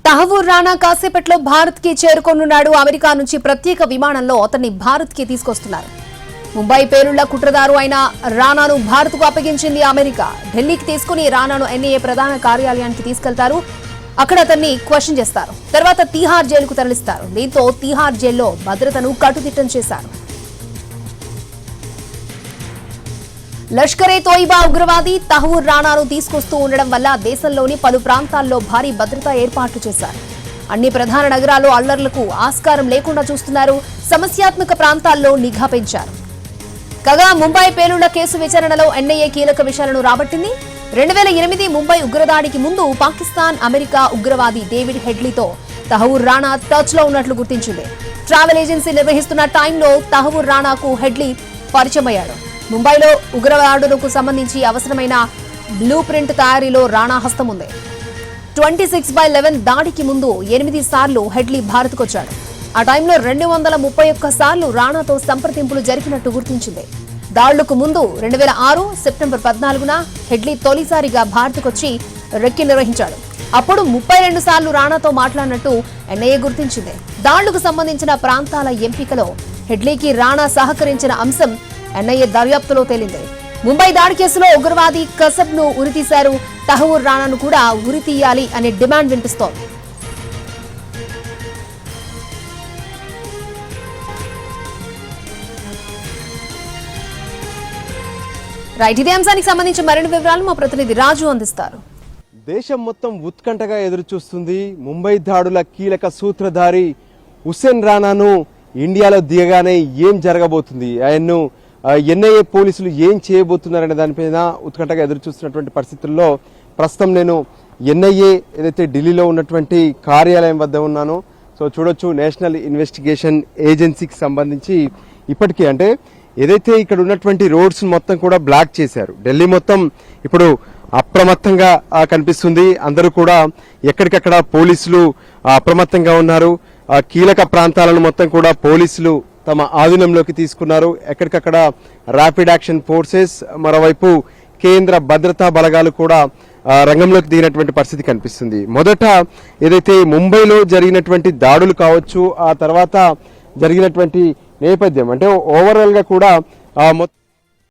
తహవూర్ రాణా కాసేపట్లో భారత్ కి చేరుకోనున్నాడు. అమెరికా నుంచి ప్రత్యేక విమానంలో అతన్ని భారత్ కి తీసుకొస్తున్నారు. ముంబై పేరుళ్ల కుట్రదారు అయిన రాణాను భారత్ కు అప్పగించింది అమెరికా. ఢిల్లీకి తీసుకుని రాణాను ఎన్ఐఏ ప్రధాన కార్యాలయానికి తీసుకెళ్తారు. అక్కడ అతన్ని క్వశ్చన్ చేస్తారు. తర్వాత తీహార్ జైలుకు తరలిస్తారు. దీంతో తీహార్ జైల్లో భద్రతను కట్టుదిట్టం చేశారు. లష్కరే తోయిబా ఉగ్రవాది తహవూర్ రాణాను తీసుకొస్తూ ఉండడం వల్ల దేశంలోని పలు ప్రాంతాల్లో భారీ భద్రతా ఏర్పాట్లు చేశారు. అన్ని ప్రధాన నగరాల్లో అల్లర్లకు ఆస్కారం లేకుండా చూస్తున్నారు. సమస్యాత్మక ప్రాంతాల్లో నిఘా పెంచారు. కాగా ముంబై పేలుళ్ల కేసు విచారణలో ఎన్ఐఏ కీలక విషయాలను రాబట్టింది. 2008 ముంబై ఉగ్రదాడికి ముందు పాకిస్తాన్ అమెరికా ఉగ్రవాది డేవిడ్ హెడ్లీతో తహవూర్ రాణా టచ్ లో ఉన్నట్లు గుర్తించింది. ట్రావెల్ ఏజెన్సీ నిర్వహిస్తున్న టైంలో తహవూర్ రాణాకు హెడ్లీ పరిచయమయ్యాడు. ముంబైలో ఉగ్రవాదులకు సంబంధించి అవసరమైన బ్లూ ప్రింట్ తయారీలో రాణా హస్తం ఉంది. 26/11 దాడికి ముందు 8 సార్లు హెడ్లీ భారత్కు వచ్చాడు. ఆ టైంలో 231 సార్లు రాణాతో సంప్రదింపులు జరిగినట్టు గుర్తించింది. దాడులకు ముందు 2006 సెప్టెంబర్ 14న హెడ్లీ తొలిసారిగా భారత్కొచ్చి రెక్కి నిర్వహించాడు. అప్పుడు 32 సార్లు రాణాతో మాట్లాడినట్టు ఎన్ఐఏ గుర్తించింది. దాడులకు సంబంధించిన ప్రాంతాల ఎంపికలో హెడ్లీకి రాణా సహకరించిన అంశం ఎన్ఐఏ దర్యాప్తులో తేలింది. ముంబై దాడి కేసులో ఉగ్రవాది కసబ్ ను ఉరితీశారు. తహవూర్ రాణాను కూడా ఉరితీయాలి అనే డిమాండ్ వినిపిస్తోంది. రైట్, ఇదే అంశానికి సంబంధించి మరిన్ని వివరాలు మా ప్రతినిధి రాజు అందిస్తారు. దేశం మొత్తం ఉత్కంఠగా ఎదురు చూస్తుంది. ముంబై దాడుల కీలక సూత్రధారి హుస్సేన్ రాణాను ఇండియాలో దిగగానే ఏం జరగబోతుంది, ఆయన్ను ఎన్ఐఏ పోలీసులు ఏం చేయబోతున్నారనే దానిపైన ఉత్కంఠగా ఎదురు చూస్తున్నటువంటి పరిస్థితుల్లో ప్రస్తుతం నేను ఎన్ఐఏ ఏదైతే ఢిల్లీలో ఉన్నటువంటి కార్యాలయం వద్ద ఉన్నానో, సో చూడొచ్చు నేషనల్ ఇన్వెస్టిగేషన్ ఏజెన్సీకి సంబంధించి ఇప్పటికీ అంటే ఏదైతే ఇక్కడ ఉన్నటువంటి రోడ్స్ మొత్తం కూడా బ్లాక్ చేశారు. ఢిల్లీ మొత్తం ఇప్పుడు అప్రమత్తంగా కనిపిస్తుంది. అందరూ కూడా ఎక్కడికక్కడ పోలీసులు అప్రమత్తంగా ఉన్నారు. కీలక ప్రాంతాలను మొత్తం కూడా పోలీసులు తమ ఆధీనంలోకి తీసుకున్నారు. ఎక్కడికక్కడ ర్యాపిడ్ యాక్షన్ ఫోర్సెస్, మరోవైపు కేంద్ర భద్రతా బలగాలు కూడా రంగంలోకి దిగినటువంటి పరిస్థితి కనిపిస్తుంది. మొదట ఏదైతే ముంబైలో జరిగినటువంటి దాడులు కావచ్చు, ఆ తర్వాత జరిగినటువంటి నేపథ్యం అంటే ఓవరాల్ గా కూడా